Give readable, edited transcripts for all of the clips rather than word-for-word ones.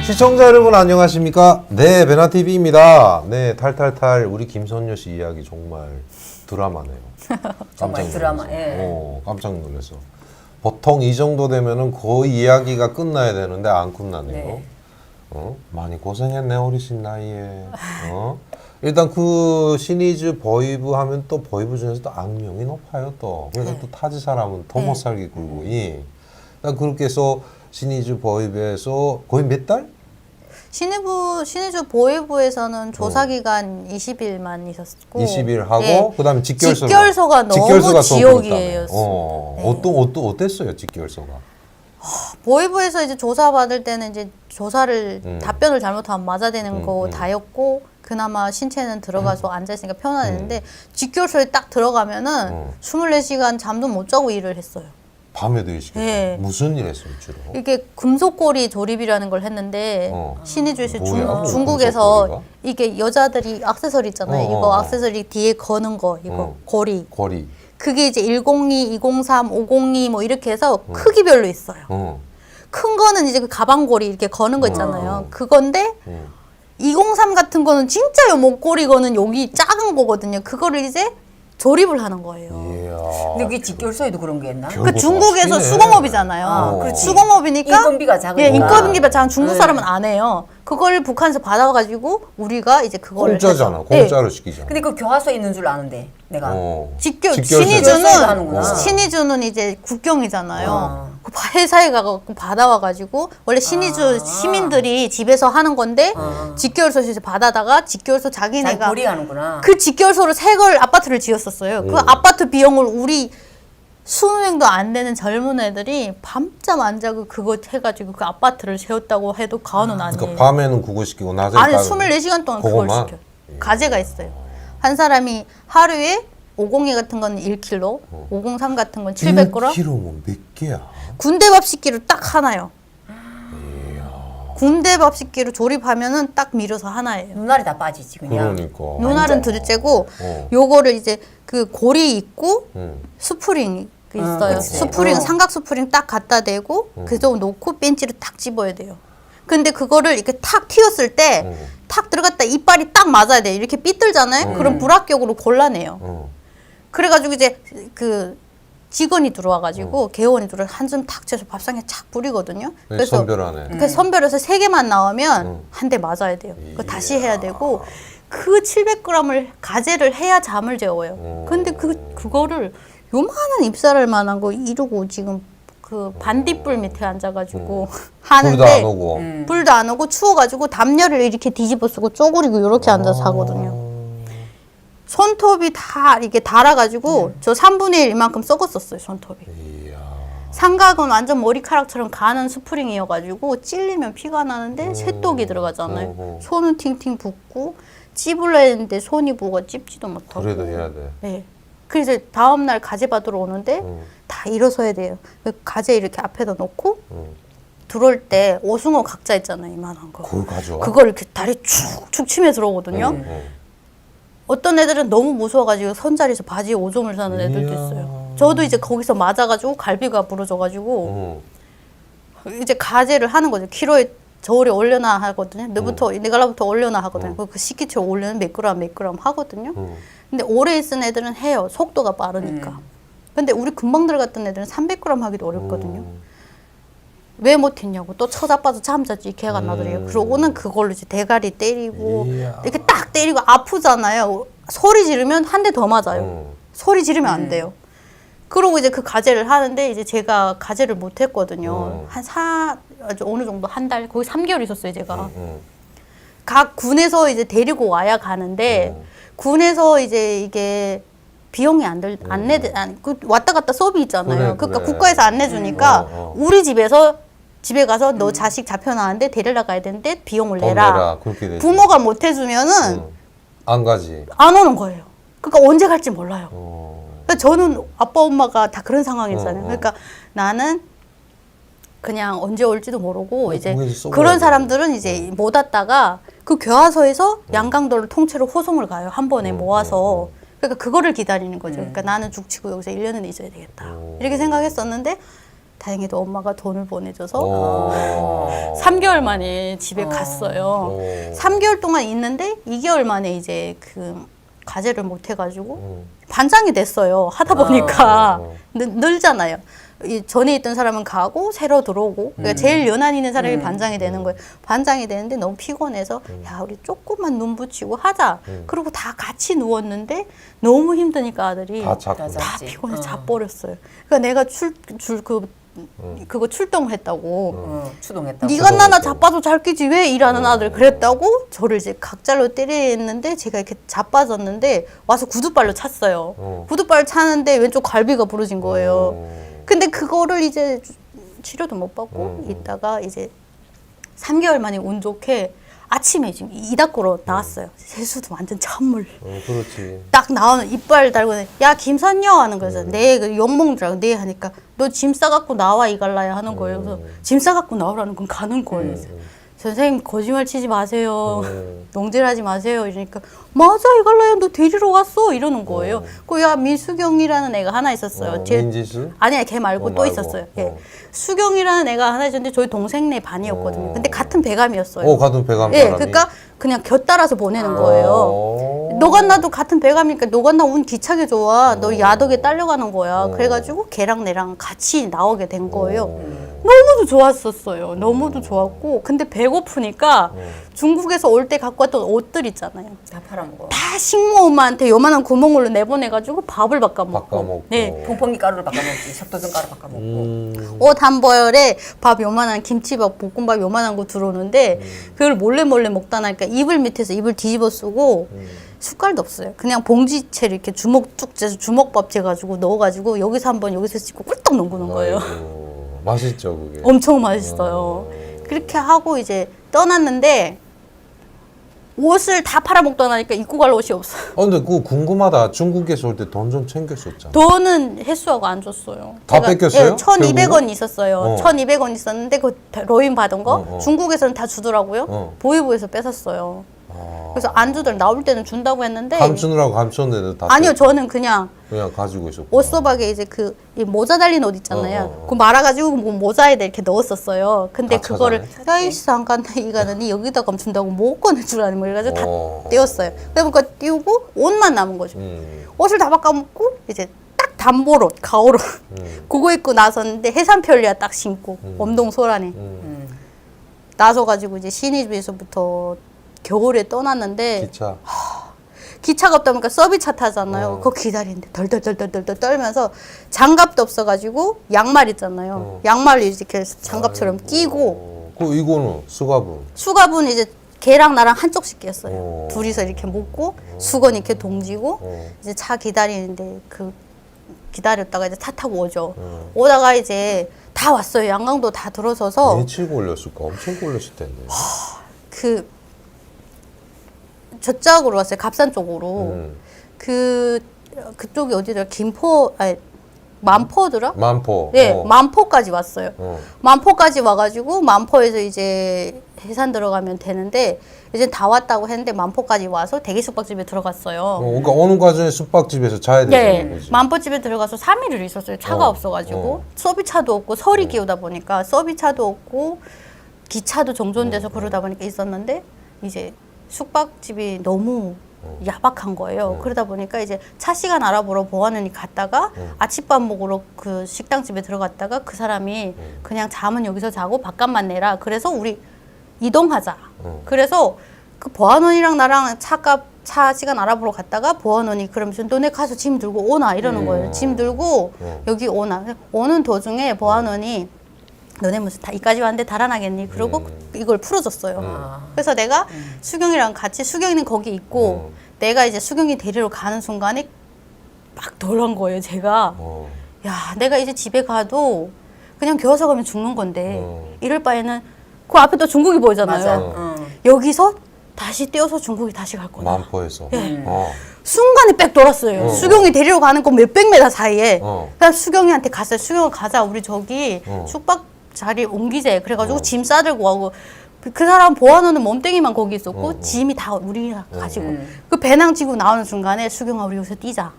시청자 여러분 안녕하십니까? 네, 베나TV입니다. 네, 탈탈탈 우리 김선녀 씨 이야기 정말 드라마네요. 정말 드라마, 예. 깜짝 놀라서. 보통 이 정도 되면은 거의 이야기가 끝나야 되는데 안 끝나네요. 네. 많이 고생했네 어리신 나이에. 일단 그 시니즈 보이브 하면 또 보이브 중에서 또 악명이 높아요 또. 그래서 또 타지 사람은 더 못 살게 굴고 일단 그렇게 해서 시니즈 보이브에서 거의 몇 달? 시니즈 보이브에서는 조사 기간 20일만 있었고 20일 하고 예. 그다음에 직결서가 너무 지옥이에요. 어땠어요 직결서가? 보이브에서 이제 조사 받을 때는 이제 조사를 답변을 잘못하면 맞아대는 거 다였고 그나마 신체는 들어가서 앉아 있으니까 편안했는데 직결서에 딱 들어가면은 24시간 잠도 못 자고 일을 했어요. 밤에도 일시켰어요? 예. 무슨 일 했어요 주로? 이게 금속고리 조립이라는 걸 했는데 시니즈에서 뭐야? 중국에서 금속고리가? 이게 여자들이 액세서리 있잖아요. 이거 액세서리 뒤에 거는 거 이거 고리. 그게 이제 102, 203, 502 뭐 이렇게 해서 크기별로 있어요. 큰 거는 이제 그 가방고리 이렇게 거는 거 있잖아요. 그건데 203 같은 거는 진짜 목고리 거는 여기 작은 거거든요. 그거를 이제 조립을 하는 거예요. 근데 그게 직결서에도 그런 게 있나? 그 중국에서 수공업이잖아요. 그렇지. 수공업이니까 인건비가 작으니까. 예, 인건비가 작은 중국 사람은 안 해요. 그걸 북한에서 받아가지고 우리가 이제 그걸 공짜잖아. 해서. 공짜로 시키잖아. 근데 그 교화서에 있는 줄 아는데 내가. 시니즈는 하는구나. 시니즈는 이제 국경이잖아요. 그 회사에 가서 받아와가지고 원래 시니즈 시민들이 집에서 하는 건데 직결서에서 받아다가 직결서 자기네가 거리하는구나. 그 직결서로 새 걸 아파트를 지었었어요. 그 아파트 비용을 우리 20명도 안 되는 젊은 애들이 밤잠 안 자고 그거 해가지고 그 아파트를 세웠다고 해도 과언은 아니에요. 그러니까 밤에는 그거 시키고 낮에 아니 24시간 동안 그걸 그것만? 시켜요. 과제가 있어요. 한 사람이 하루에 502 같은 건 1kg, 503 같은 건 700g. 1kg면 몇 개야? 군대밥 식기로 딱 하나요. 군대밥 식기로 조립하면은 딱 밀어서 하나예요. 눈알이 다 빠지지 그냥. 그러니까. 눈알은 둘째고 요거를 이제 그 고리 있고 스프링 있어요. 그치. 스프링 삼각 스프링 딱 갖다 대고 그저 놓고 벤치를 탁 집어야 돼요. 근데 그거를 이렇게 탁 튀었을 때 탁 들어갔다 이빨이 딱 맞아야 돼요. 이렇게 삐뚤잖아요. 그럼 불합격으로 곤란해요. 그래가지고 이제 그 직원이 들어와가지고 개원이 들어와 한숨 탁 쳐서 밥상에 착 뿌리거든요. 그래서 선별하네. 그 선별해서 3개만 나오면 한 대 맞아야 돼요. 그거 다시 해야 되고 그 700g을 가제를 해야 잠을 재워요. 근데 그거를 요만한 입살할 만한 거 이러고 지금 그 반딧불 밑에 앉아가지고 하는데 불도 안 오고. 불도 안 오고 추워가지고 담요를 이렇게 뒤집어 쓰고 쪼그리고 이렇게 앉아서 하거든요. 손톱이 다 이게 닳아가지고 저 3분의 1 이만큼 썩었었어요 손톱이. 삼각은 완전 머리카락처럼 가는 스프링이어가지고 찔리면 피가 나는데 쇠독이 들어가잖아요. 손은 팅팅 붓고 찝으려 했는데 손이 부어 찝지도 못하고. 그래도 해야 돼. 네. 그래서 다음날 가재 받으러 오는데 다 일어서야 돼요. 가재 이렇게 앞에다 놓고 들어올 때 오숭어 각자 있잖아요 이만한 거. 그걸 가져와? 그걸 이렇게 다리 축축 치며 들어오거든요. 어떤 애들은 너무 무서워가지고 선자리에서 바지에 오줌을 싸는 애들도 있어요. 저도 이제 거기서 맞아가지고 갈비가 부러져가지고 이제 가제를 하는 거죠. 키로에 저울에 올려놔 하거든요. 내가라부터 올려놔 하거든요. 그 식기초 올려는 몇 그램 하거든요. 근데 오래 있은 애들은 해요. 속도가 빠르니까. 근데 우리 금방 들어갔던 애들은 300g 하기도 어렵거든요. 왜 못했냐고 또 쳐다봐서 잠자지 개가 나더래요. 그러고는 그걸로 이제 대가리 때리고 이렇게 딱 때리고 아프잖아요. 소리 지르면 한 대 더 맞아요. 소리 지르면 안 돼요. 그러고 이제 그 가제를 하는데 이제 제가 가제를 못했거든요. 어느 정도 한 달 거기 3개월 있었어요 제가. 각 군에서 이제 데리고 와야 가는데 군에서 이제 이게 비용이 왔다 갔다 수업이 있잖아요. 그러니까 국가에서 안 내주니까 우리 집에 가서 너 자식 잡혀나왔는데 데리러 가야 되는데 비용을 내라. 부모가 못 해주면은 안 가지. 안 오는 거예요. 그러니까 언제 갈지 몰라요. 그러니까 저는 아빠 엄마가 다 그런 상황이잖아요. 그러니까 나는 그냥 언제 올지도 모르고 이제 그런 사람들은 이제 못 왔다가 그 교화소에서 양강도를 통째로 호송을 가요. 한 번에 모아서. 그러니까 그거를 기다리는 거죠. 그러니까 나는 죽치고 여기서 1년은 있어야 되겠다. 이렇게 생각했었는데 다행히도 엄마가 돈을 보내줘서 어. 3개월 만에 집에 갔어요. 어. 3개월 동안 있는데 2개월 만에 이제 그 과제를 못 해가지고 반장이 됐어요. 하다 보니까 늘잖아요. 이 전에 있던 사람은 가고 새로 들어오고 그러니까 제일 연한 있는 사람이 반장이 되는 거예요. 반장이 되는데 너무 피곤해서 야 우리 조금만 눈 붙이고 하자. 그리고 다 같이 누웠는데 너무 힘드니까 아들이 다 자꾸. 맞아. 다 잤지. 피곤해 자버렸어요. 그러니까 내가 그거 출동을 했다고. 추동했다고. 네가 나나 자빠져 잘 끼지 왜 일하는 아들 그랬다고 저를 이제 각잘로 때리는데 제가 이렇게 자빠졌는데 와서 구두발로 찼어요. 구두발 차는데 왼쪽 갈비가 부러진 거예요. 근데 그거를 이제 치료도 못 받고 있다가 이제 3개월 만에 운 좋게 아침에 지금 이 닦으러 나왔어요. 세수도 완전 찬물. 그렇지. 딱 나오는 이빨 달고 야 김선녀 하는 거죠. 네, 그 욕먹느라고 네 하니까 너 짐 싸갖고 나와 이갈라야 하는 거예요. 그래서 짐 싸갖고 나오라는 건 가는 거예요. 그래서 선생님 거짓말 치지 마세요. 농질하지 마세요. 이러니까 맞아 이갈라야 너 데리러 왔어 이러는 거예요. 그야 민수경이라는 애가 하나 있었어요. 민지수? 아니야 걔 말고 또 말고. 있었어요. 예. 수경이라는 애가 하나 있었는데 저희 동생네 반이었거든요. 근데 같은 배감이었어요. 같은 배감 예, 사람이. 그러니까 그냥 곁 따라서 보내는 거예요. 너간나도 같은 배감이니까 너간나 운 기차게 좋아. 너 야덕에 딸려가는 거야. 그래가지고 걔랑 내랑 같이 나오게 된 거예요. 너무도 좋았었어요. 너무도 좋았고 근데 배고프니까 중국에서 올 때 갖고 왔던 옷들 있잖아요. 다 팔아먹어. 다 식모 엄마한테 요만한 구멍으로 내보내가지고 밥을 바꿔먹고 바꿔먹고. 네. 퐁퐁이 가루를 바꿔먹지. 석도전 가루 바꿔먹고. 옷 한 벌에 밥 요만한 김치밥 볶음밥 요만한 거 들어오는데 그걸 몰래 먹다 나니까 이불 밑에서 이불 뒤집어 쓰고 숟갈도 없어요. 그냥 봉지채를 이렇게 주먹 쭉 재서 주먹밥 재가지고 넣어가지고 여기서 한 번 여기서 찍고 꿀떡 넘기는 거예요. 아이고, 맛있죠 그게. 엄청 맛있어요. 그렇게 하고 이제 떠났는데 옷을 다 팔아먹다 나니까 입고 갈 옷이 없어요. 근데 그거 궁금하다. 중국에서 올 때 돈 좀 챙겼었잖아. 돈은 혜수하고 안 줬어요. 다 뺏겼어요? 예, 1,200원 결국은? 있었어요. 1,200원 있었는데 그 로인 받은 거 중국에서는 다 주더라고요. 보이부에서 뺏었어요. 그래서 안 주더라고요. 나올 때는 준다고 했는데 감추느라고 감췄는데도 다 아니요, 저는 그냥 그냥 가지고 있었고. 옷소박에 이제 이 모자 달린 옷 있잖아요. 그거 말아가지고 뭐 모자에다 이렇게 넣었었어요. 근데 다 그거를 찾아내? 야이씨 안 간다 이가더니 여기다 감춘다고 못 꺼내주라는 뭐 이래가지고 다 떼었어요. 그러니까 띄우고 옷만 남은 거죠. 옷을 다 바꿔먹고 이제 딱 단보로 가오로 그거 입고 나섰는데 해산편리아 딱 신고 엄동 소란에 나서가지고 이제 신입에서부터 겨울에 떠났는데 기차가 없다 보니까 서비차 타잖아요. 그거 기다리는데 덜덜덜덜덜 떨면서 장갑도 없어가지고 양말 있잖아요. 양말을 이렇게 장갑처럼 끼고 이거는 수갑은? 수갑은 이제 걔랑 나랑 한쪽씩 꼈어요. 둘이서 이렇게 묶고 수건 이렇게 동지고 이제 차 기다리는데 기다렸다가 이제 차 타고 오죠. 오다가 이제 다 왔어요. 양강도 다 들어서서 며칠 걸렸을까? 엄청 걸렸을 텐데. 저쪽으로 왔어요. 갑산 쪽으로. 그쪽이 어디더라? 만포더라? 만포. 네, 만포까지 왔어요. 만포까지 와가지고 만포에서 이제 해산 들어가면 되는데 이제 다 왔다고 했는데 만포까지 와서 대기 숙박집에 들어갔어요. 그러니까 오는 과정에 숙박집에서 자야 되는 거지. 만포집에 들어가서 3일을 있었어요. 차가 없어가지고 서비차도 없고 설이 끼우다 보니까 서비차도 없고 기차도 정존돼서 그러다 보니까 있었는데 이제 숙박집이 너무 야박한 거예요. 그러다 보니까 이제 차 시간 알아보러 보안원이 갔다가 아침밥 먹으러 그 식당집에 들어갔다가 그 사람이 그냥 잠은 여기서 자고 밥값만 내라. 그래서 우리 이동하자. 그래서 그 보안원이랑 나랑 차 시간 알아보러 갔다가 보안원이 그러면서 너네 가서 짐 들고 오나 이러는 거예요. 짐 들고 여기 오나. 오는 도중에 보안원이 너네 무슨 이까지 왔는데 달아나겠니? 그러고 이걸 풀어줬어요. 그래서 내가 수경이랑 같이 수경이는 거기 있고 내가 이제 수경이 데리러 가는 순간에 막 놀란 거예요. 제가 야 내가 이제 집에 가도 그냥 겨워서 가면 죽는 건데 이럴 바에는 그 앞에 또 중국이 보이잖아요. 여기서 다시 떼어서 중국이 다시 갈 거다. 만포에서. 예. 순간에 빽 돌았어요. 수경이 데리러 가는 거 몇백 메다 사이에. 그냥 수경이한테 갔어요. 수경아 가자. 우리 저기 숙박 자리 옮기재. 그래가지고 짐 싸들고 가고 그 사람 보안원은 몸뚱이만 거기 있었고 짐이 다 우리가 가지고 그 배낭 지고 나오는 순간에 수경아 우리 여기서 뛰자.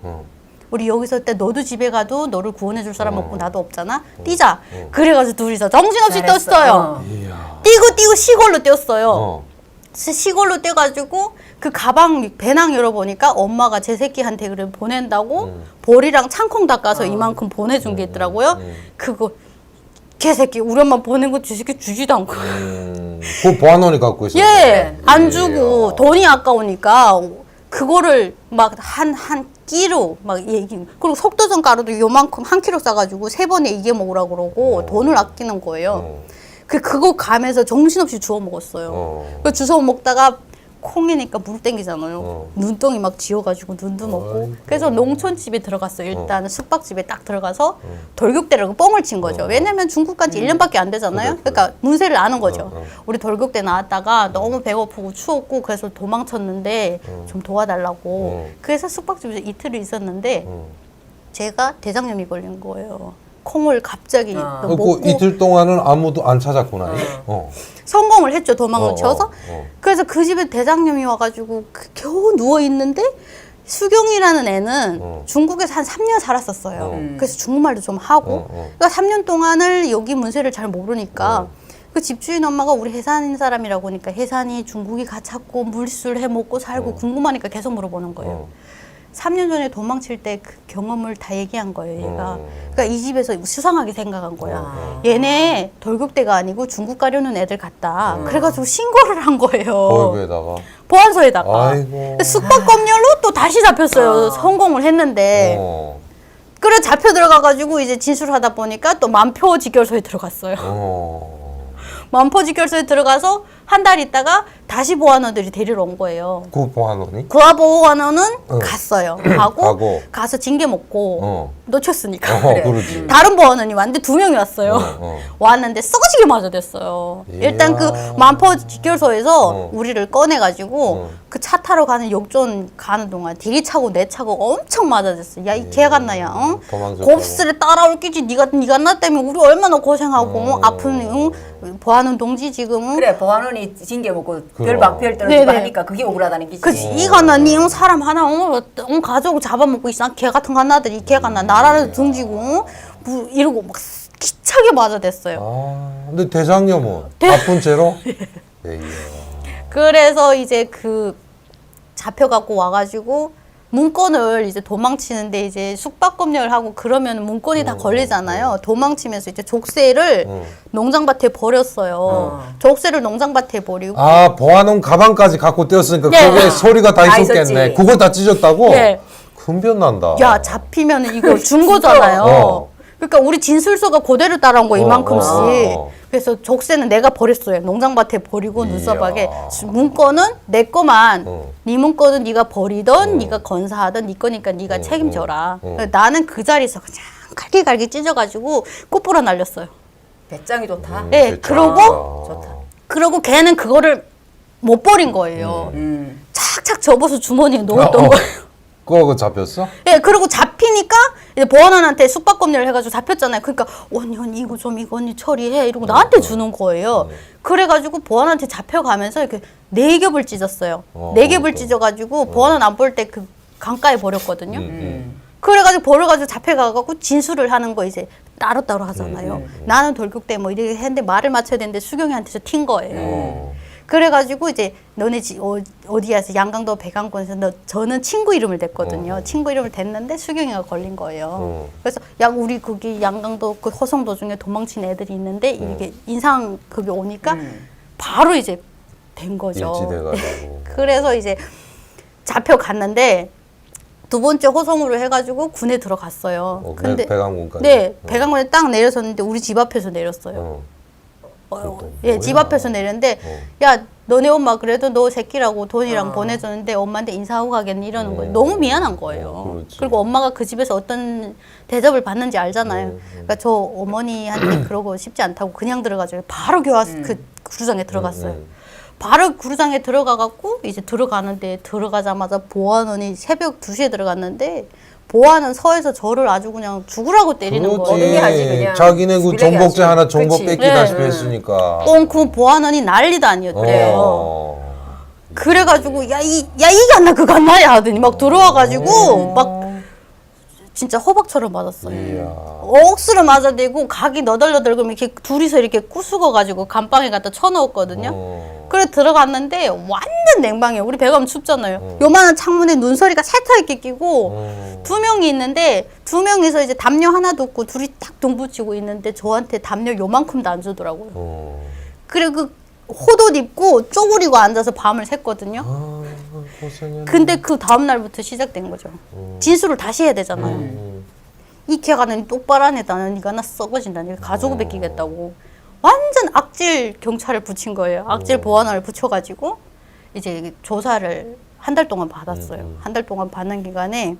우리 여기서 때 너도 집에 가도 너를 구원해줄 사람 없고 나도 없잖아. 뛰자. 그래가지고 둘이서 정신없이 잘했어. 뛰었어요. 이야. 뛰고 시골로 뛰었어요. 어. 시골로 뛰어가지고 그 가방 배낭 열어보니까 엄마가 제 새끼한테 그래 보낸다고 볼이랑 창콩 닦아서 이만큼 보내준 게 있더라고요. 그거 개새끼 우리 엄마 보낸 거 주새끼 주지도 않고 그 보안원이 갖고 있었어. 예, 안 주고 돈이 아까우니까 그거를 막 한 끼로 막 얘기 그리고 속도전 가루도 요만큼 한 킬로 싸가지고 3번에 이게 먹으라 그러고 돈을 아끼는 거예요. 그거 가면서 정신없이 주워 먹었어요. 그 주워 먹다가 콩이니까 물 땡기잖아요. 눈덩이 막 지어가지고 눈도 먹고. 아이고. 그래서 농촌집에 들어갔어요. 일단 숙박집에 딱 들어가서 돌격대라고 뻥을 친 거죠. 왜냐면 중국 간지 1년밖에 안 되잖아요. 그러니까 문세를 아는 거죠. 우리 돌격대 나왔다가 너무 배고프고 추웠고 그래서 도망쳤는데 좀 도와달라고. 그래서 숙박집에서 이틀을 있었는데 제가 대장염이 걸린 거예요. 콩을 갑자기 먹고 그 이틀 동안은 아무도 안 찾았구나. 성공을 했죠. 도망을 쳐서. 어. 그래서 그 집에 대장염이 와가지고 겨우 누워 있는데 수경이라는 애는 중국에서 한 3년 살았었어요. 그래서 중국말도 좀 하고. 그러니까 3년 동안을 여기 문세를 잘 모르니까 그 집주인 엄마가 우리 해산 사람이라고 하니까 해산이 중국이 가찾고 물술 해먹고 살고 궁금하니까 계속 물어보는 거예요. 3년 전에 도망칠 때 그 경험을 다 얘기한 거예요, 얘가. 그러니까 이 집에서 수상하게 생각한 거야. 얘네 돌격대가 아니고 중국 가려는 애들 같다. 그래가지고 신고를 한 거예요. 보이부에다가. 보안소에다가. 아이고. 숙박검열로 또 다시 잡혔어요. 성공을 했는데. 그래 잡혀 들어가가지고 이제 진술을 하다 보니까 또 만표지결소에 들어갔어요. 만포지결소에 들어가서 한 달 있다가 다시 보안원들이 데리러 온 거예요. 그 보안원이? 그 보안원은 갔어요. 가고. 가서 징계 먹고 놓쳤으니까. 그러지. 다른 보안원이 왔는데 2명이 왔어요. 왔는데 썩어지게 맞아댔어요. 일단 그 만포지결소에서 우리를 꺼내가지고 그 차 타러 가는 역전 가는 동안 대리 차고 내 차고 엄청 맞아댔어. 야 이 개같나야. 어? 도망쳤다고. 곱슬에 따라올 끼지. 네가 나 때문에 우리 얼마나 고생하고 아픈 보안원 동지 지금. 그래 보안원이 징계 먹고 그럼. 별박별 떨어지고 네네. 하니까 그게 억울하다는 게지. 그치 이가 나니 사람 하나 가족 잡아먹고 있어 개 같은 갓나들이 이 개가 나 나라를 등지고 뭐 이러고 막 기차게 맞아댔어요. 근데 대장염은 아픈 채로? 예. 그래서 이제 그 잡혀갖고 와가지고 문건을 이제 도망치는데 이제 숙박검열을 하고 그러면 문건이 다 걸리잖아요. 도망치면서 이제 족쇄를 농장밭에 버렸어요. 족쇄를 농장밭에 버리고. 보안원 가방까지 갖고 뛰었으니까 네. 그게 소리가 다 다 있었겠네. 있었지. 그걸 다 찢었다고? 네. 큰변 난다. 야 잡히면 이거 준 거잖아요. 그러니까 우리 진술서가 그대로 따라온 거 이만큼씩. 그래서 족쇄는 내가 버렸어요. 농장밭에 버리고 눈썹하게. 문건은 내 거만. 네 문건은 네가 버리던 네가 건사하던 네 거니까 네가 책임져라. 나는 그 자리에서 그냥 갈기갈기 찢어가지고 꽃보라 날렸어요. 배짱이 좋다. 네, 그러고 좋다. 그러고 걔는 그거를 못 버린 거예요. 착착 접어서 주머니에 넣었던 거예요. 그거 잡혔어? 예, 그리고 잡히니까 이제 보안원한테 숙박검열을 해가지고 잡혔잖아요. 그러니까 언니 이거 좀 이거 언니 처리해 이러고 나한테 주는 거예요. 그래가지고 보안원한테 잡혀가면서 이렇게 4겹을 찢었어요. 4겹을 찢어가지고 보안원 안 볼 때 그 강가에 버렸거든요. 그래가지고 버려가지고 잡혀가갖고 진술을 하는 거 이제 따로따로 하잖아요. 나는 돌격대 뭐 이렇게 했는데 말을 맞춰야 되는데 수경이한테서 튄 거예요. 그래가지고 이제 너네 어디야 해서 양강도 백안권에서 저는 친구 이름을 댔거든요. 친구 이름을 댔는데 수경이가 걸린 거예요. 그래서 우리 거기 양강도 그 허성도 중에 도망친 애들이 있는데 이렇게 인상 그게 오니까 바로 이제 된 거죠. 일치돼가지고. 그래서 이제 잡혀갔는데 2번째 호송으로 해가지고 군에 들어갔어요. 근데 백안군까지. 네, 백안군에 딱 내렸었는데 우리 집 앞에서 내렸어요. 예, 집 앞에서 내렸는데 야 너네 엄마 그래도 너 새끼라고 돈이랑 보내줬는데 엄마한테 인사하고 가겠니 이러는 거예요. 너무 미안한 거예요. 그리고 엄마가 그 집에서 어떤 대접을 받는지 알잖아요. 그러니까 저 어머니한테 그러고 싶지 않다고 그냥 들어가죠. 바로 그 구루장에 들어갔어요. 바로 구루장에 들어가갖고 이제 들어가는데 들어가자마자 보안원이 새벽 2시에 들어갔는데 보안은 서에서 저를 아주 그냥 죽으라고 때리는 거예요. 어떻게 하지, 그냥. 자기네 그 쓰레기 정복제 하지. 하나 정복 그치. 뺏기다시피 네. 했으니까. 그 보안원이 난리도 아니었대요. 어. 그래가지고 야 이게 안 나 그거 안 나야 하더니 막 들어와가지고 막 진짜 호박처럼 맞았어요. 이야. 억수로 맞아대고 각이 너덜너덜 그러면 이렇게 둘이서 이렇게 꾸수거가지고 감방에 갖다 쳐넣었거든요. 그래 들어갔는데 완전 냉방이에요. 우리 배가 춥잖아요. 요만한 창문에 눈서리가 살짝 이렇게 끼고 두 명이 있는데 두 명이서 이제 담요 하나도 없고 둘이 딱 동붙이고 있는데 저한테 담요 요만큼도 안 주더라고요. 그리고 그 호옷 입고 쪼그리고 앉아서 밤을 샜거든요. 고생했네. 근데 그 다음 날부터 시작된 거죠. 진술을 다시 해야 되잖아요. 이 개가는 똑바로 안 했다는 니가 나 썩어진다니 가족을 베끼겠다고 완전 악질 경찰을 붙인 거예요. 악질 보안원을 붙여가지고 이제 조사를 한 달 동안 받았어요. 한 달 동안 받는 기간에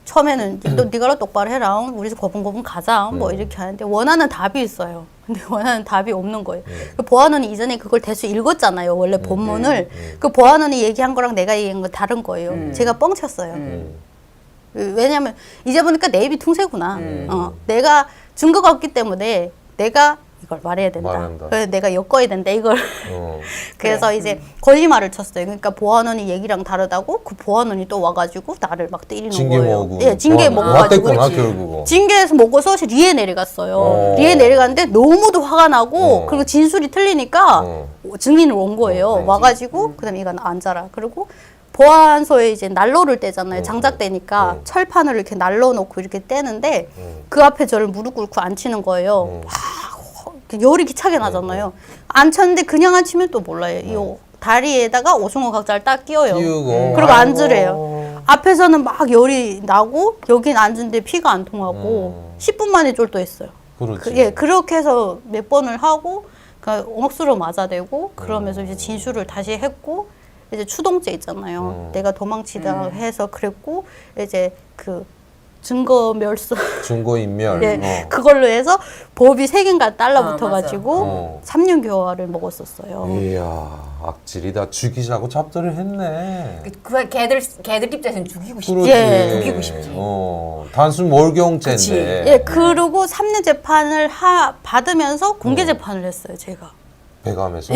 처음에는 너 네가 똑바로 해라. 우리 고분고분 가자. 뭐 이렇게 하는데 원하는 답이 있어요. 근데 원하는 답이 없는 거예요. 그 보안원이 이전에 그걸 대수 읽었잖아요. 원래 본문을. 그 보안원이 얘기한 거랑 내가 얘기한 건 다른 거예요. 제가 뻥쳤어요. 왜냐면 이제 보니까 내 입이 퉁새구나. 내가 증거가 없기 때문에 내가 이걸 말해야 된다. 말한다. 그래서 내가 엮어야 된다. 이걸. 그래서 이제 거짓말을 쳤어요. 그러니까 보안원이 얘기랑 다르다고 그 보안원이 또 와가지고 나를 막 때리는 징계 거예요. 먹고. 예, 징계 먹어가지고. 맞댔구나 결국. 징계에서 먹어서 리에 내려갔어요. 리에 내려갔는데 너무도 화가 나고 그리고 진술이 틀리니까 증인을 온 거예요. 와가지고 그다음에 이건 앉아라. 그리고 보안소에 이제 난로를 떼잖아요. 장작대니까 철판을 이렇게 난로 놓고 이렇게 떼는데 그 앞에 저를 무릎 꿇고 앉히는 거예요. 열이 기차게 나잖아요. 앉혔는데 그냥 앉히면 또 몰라요. 이 다리에다가 오징어 각자를 딱 끼워요. 끼우고. 그리고 앉으래요. 앞에서는 막 열이 나고 여긴 앉은데 피가 안 통하고 10분 만에 쫄도했어요. 그렇지. 예, 그렇게 해서 몇 번을 하고 억수로 맞아대고 그러면서 이제 진술을 다시 했고 이제 추동죄 있잖아요. 내가 도망치다 해서 그랬고 이제 그 증거멸소 증거인멸. 예, 그걸로 해서 법이 3개인가 달라붙어가지고 맞아. 3년 교화를 먹었었어요. 이야, 악질이다. 죽이자고 잡들을 했네. 그 걔들 입장에서는 죽이고 싶지. 그렇지. 예. 죽이고 싶지. 단순 그치. 몰경죄인데. 예, 그리고 3년 재판을 받으면서 공개 재판을 했어요, 제가. 배감해서.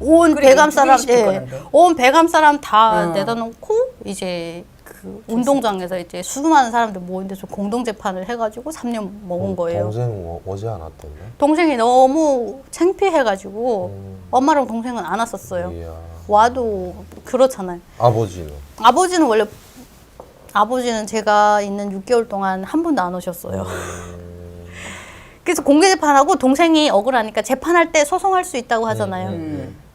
온 그래, 배감 사람, 죽이고 싶을 예, 거는데. 온 배감 사람 다 내다 놓고 이제 그 운동장에서 이제 수많은 사람들 모인 데서 공동 재판을 해가지고 3년 먹은 거예요. 동생 오지 않았던데? 동생이 너무 창피해가지고 엄마랑 동생은 안 왔었어요. 이야. 와도 그렇잖아요. 아버지는? 아버지는 제가 있는 6개월 동안 한 번도 안 오셨어요. 그래서 공개 재판하고 동생이 억울하니까 재판할 때 소송할 수 있다고 하잖아요.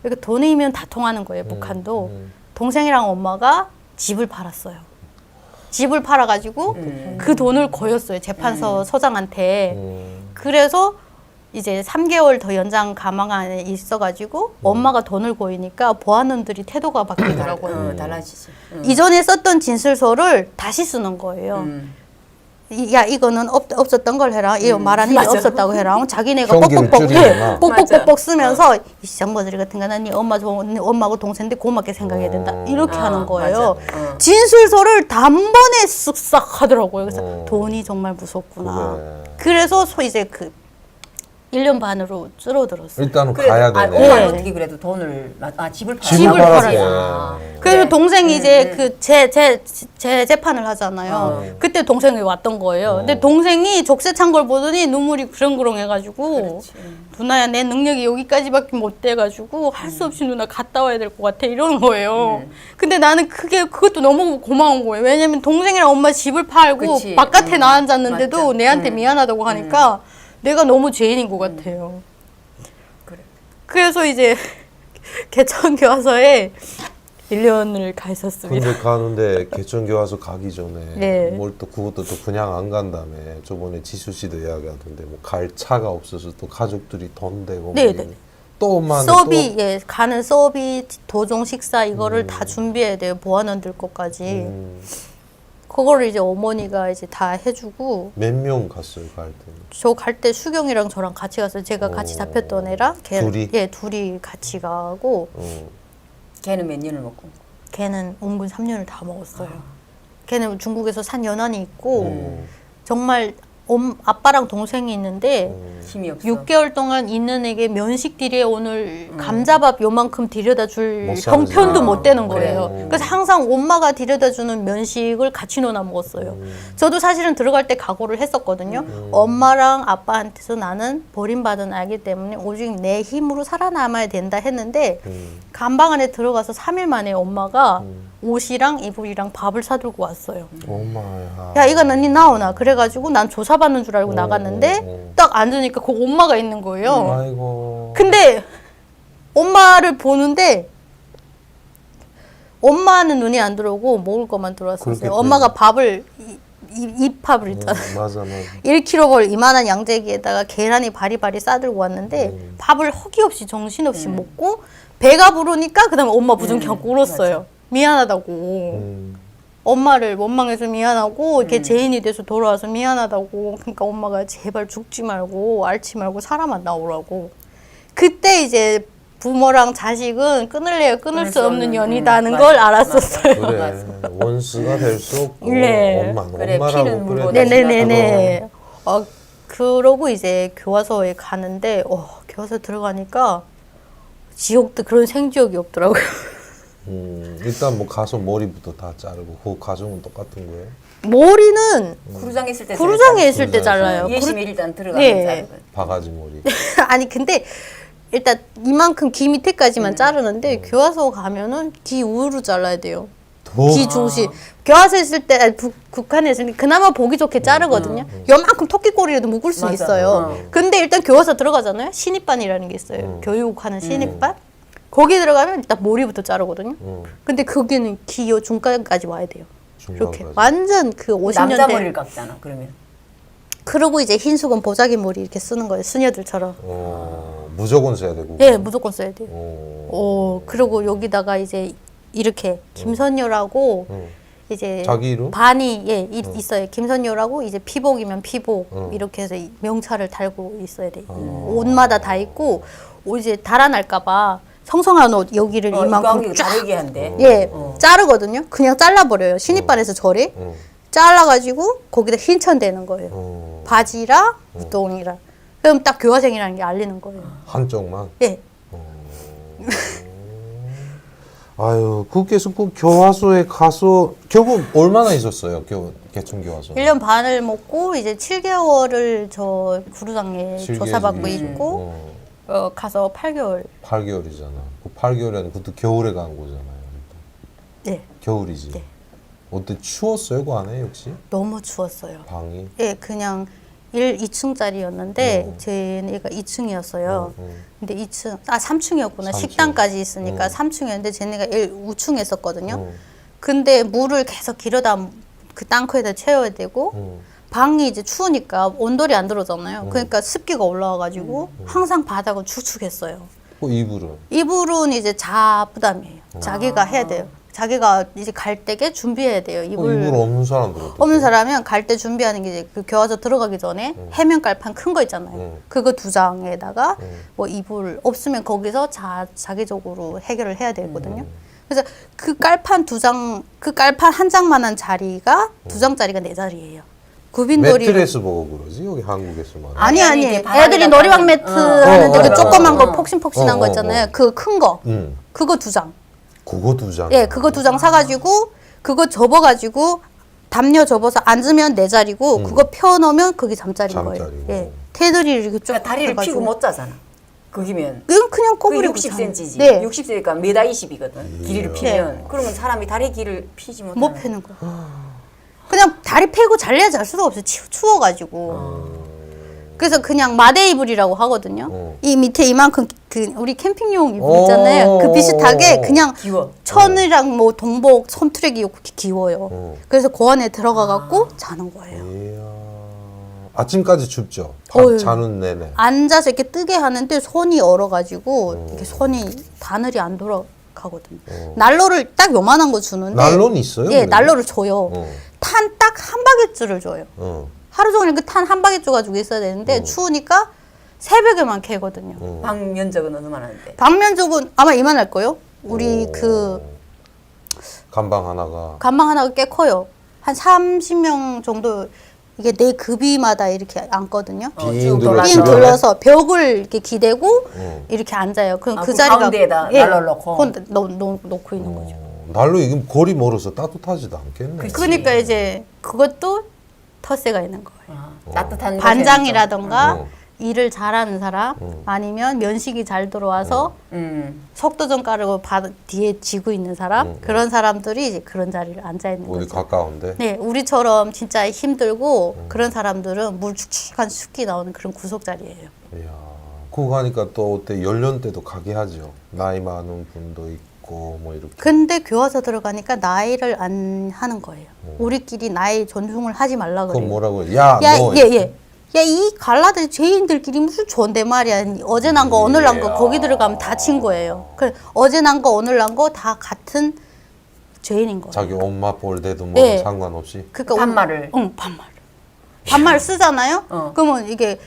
그러니까 돈이면 다 통하는 거예요, 북한도. 동생이랑 엄마가 집을 팔았어요. 집을 팔아가지고 그 돈을 거였어요, 재판서 서장한테. 그래서 이제 3개월 더 연장 감방안에 있어가지고 엄마가 돈을 고이니까 보안원들이 태도가 바뀌더라고요. 달라지지. 이전에 썼던 진술서를 다시 쓰는 거예요. 야, 이거는 없었던 걸 해라. 이 말한 일이 없었다고 해라. 자기네가 형기를 뻑뻑뻑, 줄이구나. 뻑뻑뻑뻑 쓰면서 이 시장버들 같은 거는 네 엄마하고 동생인데 고맙게 생각해야 된다. 이렇게 하는 거예요. 진술서를 단번에 쓱싹 하더라고요. 그래서 돈이 정말 무섭구나. 그래. 그래서 이제 그 1년 반으로 줄어들었어요. 일단은 그래도, 가야 되네. 엄마는 네. 어떻게 그래도 돈을 집을 집을 팔아. 팔았어. 그래서 동생이 이제 그 제 재판을 하잖아요. 그때 동생이 왔던 거예요. 근데 동생이 족쇄찬 걸 보더니 눈물이 그렁그렁 해가지고 누나야 내 능력이 여기까지밖에 못 돼가지고 할 수 없이 누나 갔다 와야 될 것 같아 이러는 거예요. 근데 나는 그것도 너무 고마운 거예요. 왜냐면 동생이랑 엄마 집을 팔고 그치. 바깥에 나앉았는데도 맞아. 내한테 미안하다고 하니까 내가 너무 죄인인 것 같아요. 그래. 그래서 이제 개천교화소에 1년을 가 있었습니다. 근데 가는데 개천교화소 가기 전에 네. 뭘 또 그것도 또 그냥 안 간다며. 저번에 지수 씨도 이야기하던데 뭐 갈 차가 없어서 또 가족들이 돈 대고 네, 뭐 네. 또 엄마는 서비, 예, 가는 서비, 도종 식사 이거를 다 준비해야 돼요. 보안원들 것까지. 그거를 이제 어머니가 이제 다 해주고 몇 명 갔어요 갈 때는? 저 갈 때 수경이랑 저랑 같이 갔어요. 제가 같이 잡혔던 애랑 둘이? 예, 둘이 같이 가고 걔는 몇 년을 먹고. 걔는 옹군 3년을 다 먹었어요. 걔는 중국에서 산 연한이 있고 정말 아빠랑 동생이 있는데 힘이 없어. 6개월 동안 있는 애게 면식들이 오늘 감자밥 요만큼 데려다 줄 못 사는 형편도 집. 못 되는 거예요. 그래. 그래서 항상 엄마가 데려다 주는 면식을 같이 넣어 먹었어요. 저도 사실은 들어갈 때 각오를 했었거든요. 엄마랑 아빠한테서 나는 버림받은 아기 때문에 오직 내 힘으로 살아남아야 된다 했는데 감방 안에 들어가서 3일 만에 엄마가 옷이랑 이불이랑 밥을 사들고 왔어요. 엄마야. 야, 이거 너니 나오나? 그래가지고 난 조사받는 줄 알고 나갔는데 딱 앉으니까 그 엄마가 있는 거예요. 아이고. 근데 엄마를 보는데 엄마는 눈이 안 들어오고 먹을 것만 들어왔었어요. 그렇겠지. 엄마가 밥을 잎밥을 있잖아. 맞아, 맞아. 1kg 이만한 양재기에다가 계란이 바리바리 싸들고 왔는데 밥을 허기없이 정신없이 먹고 배가 부르니까 그다음에 엄마 부둥켜갖고 울었어요. 미안하다고. 엄마를 원망해서 미안하고 이렇게 죄인이 돼서 돌아와서 미안하다고. 그러니까 엄마가 제발 죽지 말고 앓지 말고 살아만 나오라고. 그때 이제 부모랑 자식은 끊을래야 끊을 수 없는 연이다는 걸 알았었어요. 그래. 원수가 될 수 없고 네. 엄마는 그래, 엄마라고 피는 물보다 그래. 네네네네. 그러고 이제 교화소에 가는데 교화소 들어가니까 지옥도 그런 생지옥이 없더라고요. 일단 뭐 가서 머리부터 다 자르고 그 과정은 똑같은 거예요? 머리는 구루장에 있을 때 구루장에 있을 때 잘라요. 예심이 일단 들어가면 네. 자르거든. 바가지 머리. 아니 근데 일단 이만큼 귀 밑에까지만 자르는데 교화소 가면은 귀 우르 잘라야 돼요. 더? 귀 중심. 교화소 있을 때 북한에 있을 때 그나마 보기 좋게 자르거든요. 요만큼 토끼꼬리라도 묶을 수 맞아. 있어요. 근데 일단 교화소 들어가잖아요. 신입반이라는 게 있어요. 교육하는 신입반. 거기 들어가면 일단 머리부터 자르거든요. 근데 거기는 귀 요 중간까지 와야 돼요. 이렇게 중간까지. 완전 그 50년대. 남자 머리를 깎잖아. 그러면 그러고 이제 흰수건 보자기 머리 이렇게 쓰는 거예요. 수녀들처럼. 무조건 써야 되고. 예, 무조건 써야 돼요. 어. 그리고 여기다가 이제 이렇게 김선녀라고 이제 자기 이름? 반이 있어요. 김선녀라고 이제 피복이면 피복 이렇게 해서 이 명찰을 달고 있어야 돼. 옷마다 다 있고 이제 달아날까봐 성성한 옷 여기를 이거 이만큼 쫙 다르게 한대. 자르거든요. 그냥 잘라버려요. 신입반에서 저래 잘라가지고 거기다 흰천 대는 거예요. 바지랑 우동이랑. 그럼 딱 교화생이라는 게 알리는 거예요. 한쪽만. 예. 아유, 그께서 그 교화소에 가서 결국 얼마나 있었어요? 개천 교화소. 1년 반을 먹고 이제 7개월을 저 구루장에 7개월 조사받고 있지. 있고 가서 8개월. 8개월이잖아. 그 8개월이 아니고 그것도 겨울에 간 거잖아요. 네. 겨울이지. 네. 어때 추웠어요, 그 안에 역시? 너무 추웠어요. 방이. 예, 그냥 2층짜리였는데 제 애가 2층이었어요. 근데 3층이었구나. 3층. 식당까지 있으니까 3층이었는데 쟤네가 5층에 있었거든요. 근데 물을 계속 길어다 그 땅크에다 채워야 되고 방이 이제 추우니까 온돌이 안 들어오잖아요. 그러니까 습기가 올라와가지고 항상 바닥은 축축했어요. 그 이불은? 이불은 이제 자부담이에요. 자기가 해야 돼요. 자기가 이제 갈 때게 준비해야 돼요. 이불 없는 사람들은 어떡해? 없는 사람은 갈 때 준비하는 게 이제 그 교화소 들어가기 전에 해면 깔판 큰 거 있잖아요. 그거 2장에다가 뭐 이불 없으면 거기서 자기적으로 해결을 해야 되거든요. 그래서 그 깔판 2장, 그 깔판 한 장만한 자리가 2장짜리가 4자리예요. 구빈돌이 매트레스 보고 그러지 여기 한국에서 말하는. 아니 이렇게 바닥에다가 애들이 놀이방 매트 하는데 그 맞아, 조그만 맞아. 거 폭신폭신한 거 있잖아요. 그 큰 거. 그거 2장. 그거 2장. 예, 그거 2장 사가지고 그거 접어가지고 담요 접어서 앉으면 4자리고 그거 펴놓으면 그게 잠자리인 거예요. 잠자리고. 예, 테두리를 이렇게 쭉 그러니까 다리를 해가지고. 피고 못 자잖아. 거기면 이건 그냥 그 꼬부리고 60cm지. 네. 60cm니까 1m20이거든. 길이를 피면. 그러면 사람이 다리 길을 피지 못하는. 못 펴는 거. 그냥 다리 펴고 잘래야 잘 수가 없어요. 추워가지고. 그래서 그냥 마대 이불이라고 하거든요. 이 밑에 이만큼 그 우리 캠핑용 이불 있잖아요. 그 비슷하게 그냥 기워. 천이랑 뭐 동복 손트랙이 이렇게 기워요. 그래서 그 안에 들어가 갖고 자는 거예요. 이야. 아침까지 춥죠. 어휴. 자는 내내. 앉아서 이렇게 뜨게 하는데 손이 얼어가지고 이렇게 손이 바늘이 안 돌아가거든요. 난로를 딱 요만한 거 주는데 난로는 있어요? 예, 그래도? 난로를 줘요. 탄 딱 한 바게트를 줘요. 하루 종일 그 탄 한 바게트 가지고 있어야 되는데 추우니까 새벽에만 캐거든요. 방 면적은 얼마나 하는데? 방면적은 아마 이만할 거요. 우리 그 간방 하나가. 간방 하나가 꽤 커요. 한 30명 정도 이게 내 급이마다 이렇게 앉거든요. 빙 쭉 둘러 삥 주변에? 둘러서 벽을 이렇게 기대고 이렇게 앉아요. 그럼 그 그 자리가 가운데에다 난로를 놓고. 그건 놓고 있는 거죠. 날로 이게 거리 멀어서 따뜻하지도 않겠네. 그러니까 이제 그것도 텃세가 있는 거예요. 따뜻한 반장이라던가 어. 일을 잘하는 사람 아니면 면식이 잘 들어와서 속도 좀 까르고 뒤에 지고 있는 사람 그런 사람들이 이제 그런 자리를 앉아 있는 우리 거죠. 가까운데. 네, 우리처럼 진짜 힘들고 그런 사람들은 물 축축한 숲기 나오는 그런 구석 자리예요. 이야, 그거 가니까 또 어때 연령대도 가게 하죠. 나이 많은 분도 있고 뭐 이렇게. 근데 교화소 들어가니까 나이를 안 하는 거예요. 우리끼리 나이 존중을 하지 말라 그건 그래요. 뭐라고 해? 야, 야, 너. 예. 야, 이 갈라들 죄인들끼리 무슨 존대 말이야. 어제 난 거, 오늘 난 거, 거기 들어가면 다 친구예요. 그래, 어제 난 거, 오늘 난 거 다 같은 죄인인 거예요. 자기 엄마 볼 때도 뭐 네. 상관없이. 그러니까 반말을. 응, 반말. 반말 쓰잖아요? 그러면 이게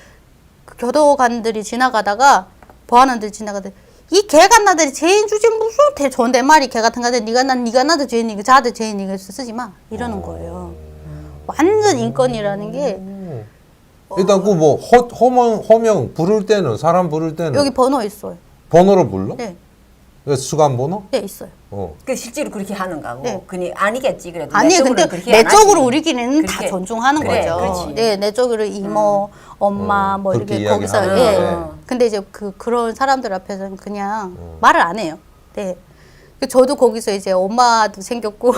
그 교도관들이 지나가다가, 보안원들이 지나가다가, 이 개간나들이 죄인 주지 무슨 존대말이 개 같은 거들 네가 나도 죄인이고 자도 죄인이고 쓰지 마 이러는 거예요. 완전 인권이라는 게 일단 그 뭐 호명 부를 때는 사람 부를 때는 여기 번호 있어요. 번호로 불러? 네, 그 수감 번호? 네 있어요. 그 실제로 그렇게 하는 거고. 네. 그니 아니겠지 그래도. 아니 내적으로는 근데 그렇게 안 내적으로 하지. 우리끼리는 다 그렇게. 존중하는 그래, 거죠. 그렇지. 네, 내적으로 이모, 엄마 뭐 그렇게 이렇게 거기서 이야기하는데. 예. 근데 이제 그런 사람들 앞에서는 그냥 말을 안 해요. 네. 저도 거기서 이제 엄마도 생겼고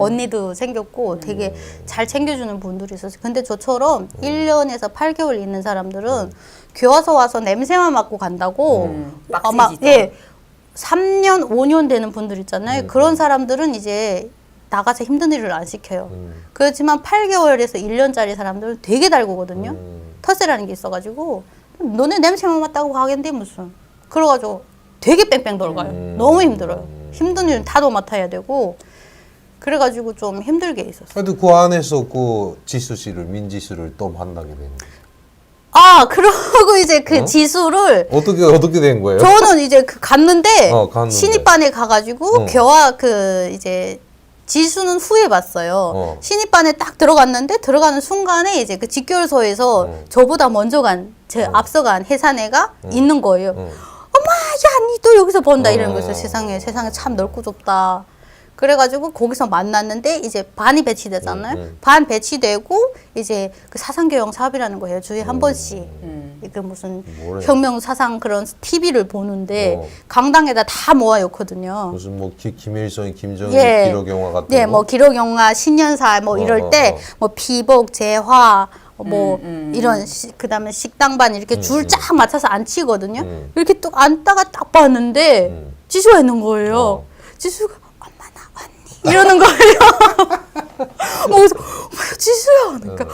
언니도 생겼고 되게 잘 챙겨주는 분들이 있었어요. 근데 저처럼 1년에서 8개월 있는 사람들은 교화소 와서 냄새만 맡고 간다고 아마 빡세지 또. 예 3년 5년 되는 분들 있잖아요. 그런 사람들은 이제 나가서 힘든 일을 안 시켜요. 그렇지만 8개월에서 1년짜리 사람들은 되게 달구거든요. 텃세라는 게 있어가지고 너네 냄새만 맡다고 가겠는데 무슨 그래가지고 되게 뺑뺑 돌아가요. 너무 힘들어요. 힘든 일은 다 맡아야 되고 그래가지고 좀 힘들게 있었어요. 그래도 그 안에서 그 지수 씨를 민지수를 또 만나게 된 거예요. 아 그러고 이제 그 지수를 어떻게 된 거예요? 저는 이제 갔는데 갔는데. 신입반에 가가지고 교화 그 이제 지수는 후에 봤어요. 신입반에 딱 들어갔는데 들어가는 순간에 이제 그 직결소에서 저보다 먼저 앞서간 해산애가 있는 거예요. 엄마, 야, 니 또 여기서 본다 이러는 거죠. 세상에 참 넓고 좁다. 그래가지고 거기서 만났는데 이제 반이 배치되잖아요. 반 배치되고 이제 그 사상교양 사업이라는 거예요. 주에 한 번씩 그 무슨 뭐래? 혁명 사상 그런 TV를 보는데 강당에다 다 모아놓거든요. 무슨 뭐 김일성, 김정일 예. 기록 영화 같은 네, 거. 뭐 기록영화 신년사 뭐 이럴 때 뭐 피복 재화 뭐 이런 그다음에 식당반 이렇게 줄 쫙 맞춰서 앉히거든요. 이렇게 또 앉다가 딱 봤는데 지수가 있는 거예요. 지수가 엄마 나 언니 이러는 거예요. 그래서 지수야 그러니까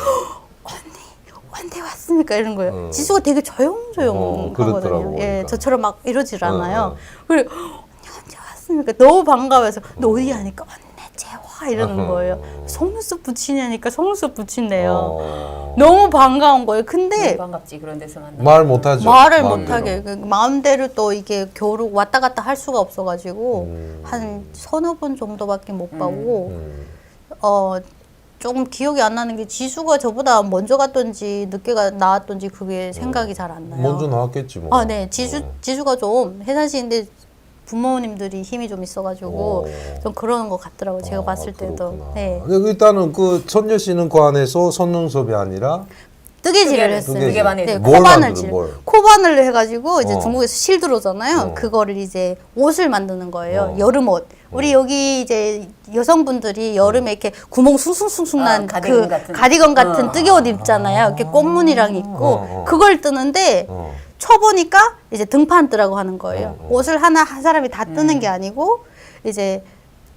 언니 왔습니까 이런 거예요. 지수가 되게 조용조용 그렇더라고, 하거든요. 예, 그러니까. 저처럼 막 이러질 않아요. 그리고 언니 언제 왔습니까? 너무 반가워서 너 어디 하니까 언니 재화 이러는 거예요. 속눈썹 붙이냐니까 속눈썹 붙인대요. 너무 반가운 거예요. 근데 반갑지 그런 데서 만나. 말 못하죠. 말을 마음대로. 못하게 마음대로 또 이게 교류 왔다 갔다 할 수가 없어가지고 한 서너 번 정도밖에 못 가고 조금 기억이 안 나는 게 지수가 저보다 먼저 갔던지 늦게 나왔던지 그게 생각이 잘 안 나요. 먼저 나왔겠지 뭐. 아, 네. 지수가 좀 해산시인데 부모님들이 힘이 좀 있어가지고 좀 그러는 것 같더라고요. 제가 봤을 때도. 그렇구나. 네. 근데 일단은 그 천녀 씨는 그 안에서 선능섭이 아니라 뜨개질을 했어요. 뜨개반에서. 네, 뭘 코바늘 만들어, 질. 뭘? 코바늘을 해가지고 이제 중국에서 실 들어오잖아요. 어. 그거를 이제 옷을 만드는 거예요. 여름 옷. 우리 여기 이제 여성분들이 여름에 이렇게 구멍 숭숭숭숭 난 가디건 같은. 가디건 같은 뜨개 옷 입잖아요. 이렇게 꽃무늬랑 있고 그걸 뜨는데 쳐보니까 이제 등판 뜨라고 하는 거예요. 옷을 한 사람이 다 뜨는 게 아니고 이제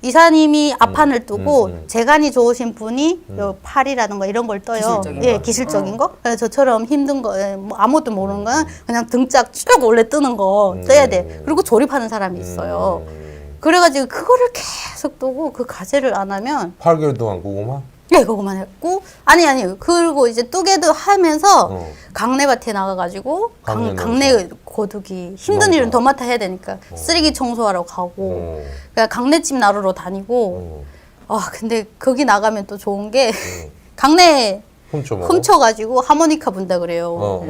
이사님이 앞판을 뜨고 재간이 좋으신 분이 요 팔이라든가 이런 걸 떠요. 기술적인 예, 거. 기술적인 거. 그래서 저처럼 힘든 거, 뭐 아무것도 모르는 거는 그냥 등짝 쭉 올려 뜨는 거 떠야 돼. 그리고 조립하는 사람이 있어요. 그래가지고 그거를 계속 뜨고 그 가제를 안 하면 8개월 동안 그거만? 네, 그거만 했고 아니 그리고 이제 뜨개도 하면서 강내밭에 나가가지고 강내 강내 고두기 힘든 일은 더 맡아 해야 되니까 쓰레기 청소하러 가고 그러니까 강내집 나르러 다니고 아 근데 거기 나가면 또 좋은 게 강내 훔쳐 먹어? 훔쳐가지고 하모니카 분다 그래요.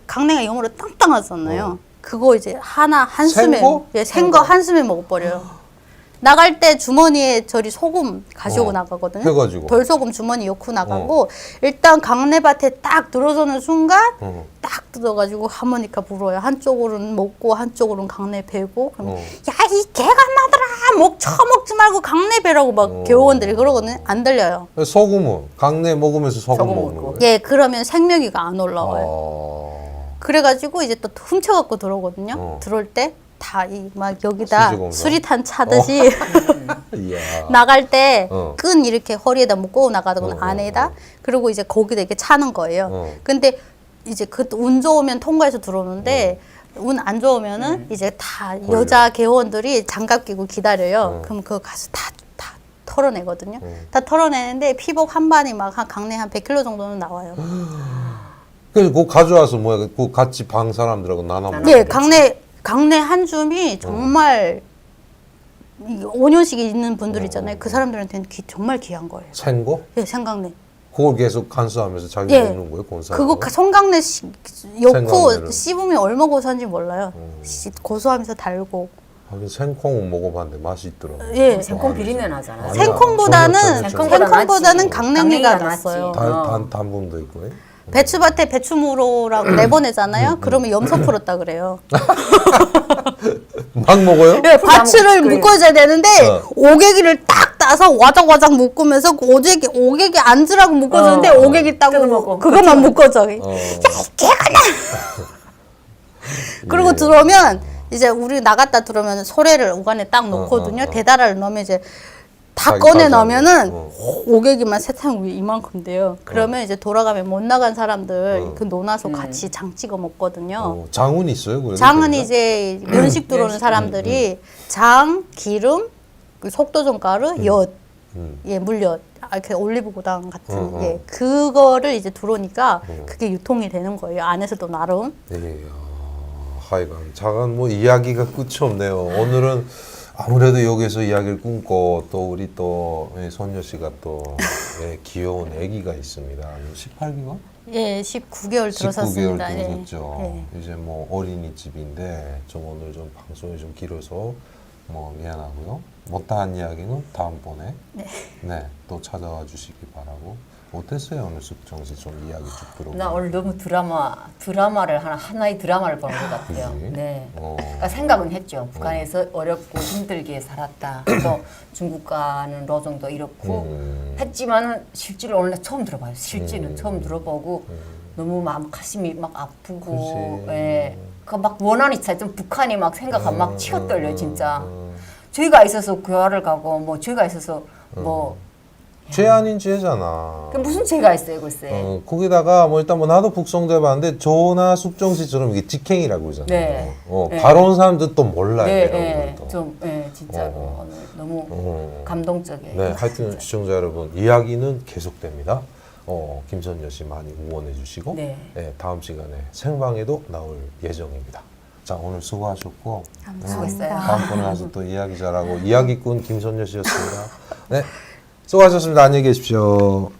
강냉이가 영어로 땅땅하잖아요. 그거 이제 하나 한숨에 생거? 예, 생거 한숨에 먹어버려요. 나갈 때 주머니에 저리 소금 가지고 나가거든요. 해가지고. 돌소금 주머니 넣고 나가고 일단 강내밭에 딱 들어서는 순간 딱 뜯어가지고 하모니카 불어요. 한쪽으로는 먹고 한쪽으로는 강내 베고 그러면 야 이 개가 나더라 목 처먹지 말고 강내 베라고 막 교원들이 그러거든요. 안 들려요. 소금은 강내 먹으면서 소금 소금 먹는 먹고. 거예요? 예, 그러면 생명이가 안 올라와요. 그래가지고 이제 또 훔쳐갖고 들어오거든요. 들어올 때 다 막 여기다 수지공사? 수리탄 차듯이 이야. 나갈 때 어. 끈 이렇게 허리에다 묶고 나가거든요. 안에다. 그리고 이제 거기다 이렇게 차는 거예요. 근데 이제 그 운 좋으면 통과해서 들어오는데 운 안 좋으면은 이제 다 여자 개원들이 장갑 끼고 기다려요. 그럼 그거 가서 다 털어내거든요. 다 털어내는데 피복 한 반이 막 한 강내 한 100kg 정도는 나와요. 그래서 그거 가져와서 뭐야? 그 같이 방 사람들하고 나눠 먹는 네, 거야? 강내 한 줌이 정말 5년씩 있는 분들 있잖아요. 그 사람들한테는 정말 귀한 거예요. 생거? 예, 생강내. 그걸 계속 간수하면서 자기 예. 먹는 거예요? 곤사. 그거 성강내 엮고 생강내를. 씹으면 얼마 고소한지 몰라요. 고소하면서 달고. 하긴 생콩은 먹어봤는데 맛이 있더라고. 예. 생콩 비린내 나잖아. 아니야. 생콩보다는 생콩보다는 강냉이가 낫지. 났어요. 단분도 있고. 예? 배추밭에 배추무로라고 내보내잖아요. 그러면 염소 풀었다 그래요. 막 먹어요? 네, 밭을 그래. 묶어줘야 되는데 어. 오개기를 딱 따서 와작와작 묶으면서 오개기 앉으라고 묶어주는데 오개기 따고 뜯어먹고. 그것만 묶어줘. 야, 개가 나! 그리고 예. 들어오면 이제 우리 나갔다 들어오면 소래를 우간에 딱 놓거든요. 대다라를 넣으면 이제 다 자기 꺼내 가져오고. 넣으면은 오개기만 세탕 위에 이만큼 돼요. 그러면 이제 돌아가면 못 나간 사람들 그 논아서 같이 장 찍어 먹거든요. 장은 있어요? 그래도 장은 그러니까? 이제 면식 들어오는 사람들이 장, 기름, 그 속도전가루, 엿, 예, 물엿, 이렇게 올리브 고당 같은 예, 그거를 이제 들어오니까 그게 유통이 되는 거예요. 안에서도 나름. 예. 하여간 작은 뭐 이야기가 끝이 없네요. 오늘은 아무래도 여기서 이야기를 끊고 또 우리 또 손녀 씨가 또 귀여운 아기가 있습니다. 18개월? 예, 19개월 19개월 들어섰습니다. 들었죠. 예. 이제 뭐 어린이집인데 좀 오늘 좀 방송이 좀 길어서 뭐 미안하고요. 못다한 이야기는 다음번에 네, 또 찾아와 주시기 바라고. 어땠어요 오늘 숙정씨 좀 이야기 쭉 들어보고. 나 오늘 너무 드라마를 하나의 드라마를 보는 것 같아요. 그지? 네. 그러니까 생각은 했죠. 북한에서 어렵고 힘들게 살았다. 또 중국 가는 로정도 이렇고 했지만은 실제로 오늘 처음 들어봐요. 실제는 처음 들어보고 너무 마음 가슴이 막 아프고, 그지. 예. 그 막 원한이 차. 좀 북한이 막 생각하면 막 치어떨려 진짜. 저희가 있어서 교화를 가고 뭐 저희가 있어서 뭐. 죄 아닌 죄잖아. 그 무슨 죄가 있어요, 글쎄. 거기다가 뭐 일단 뭐 나도 북송도 해봤는데 조나 숙정 씨처럼 이게 직행이라고 그러잖아요. 네. 네. 바로 온 사람들 또 몰라요. 네, 이런 네. 것도. 좀, 네, 진짜로 오늘 너무 감동적이에요. 네, 하여튼 시청자 여러분 이야기는 계속됩니다. 김선녀 씨 많이 응원해 주시고 네. 다음 시간에 생방에도 나올 예정입니다. 자 오늘 수고하셨고 수고했어요. 다음번에 와서 또 이야기 잘하고 이야기꾼 김선녀 씨였습니다. 네, 수고하셨습니다. 안녕히 계십시오.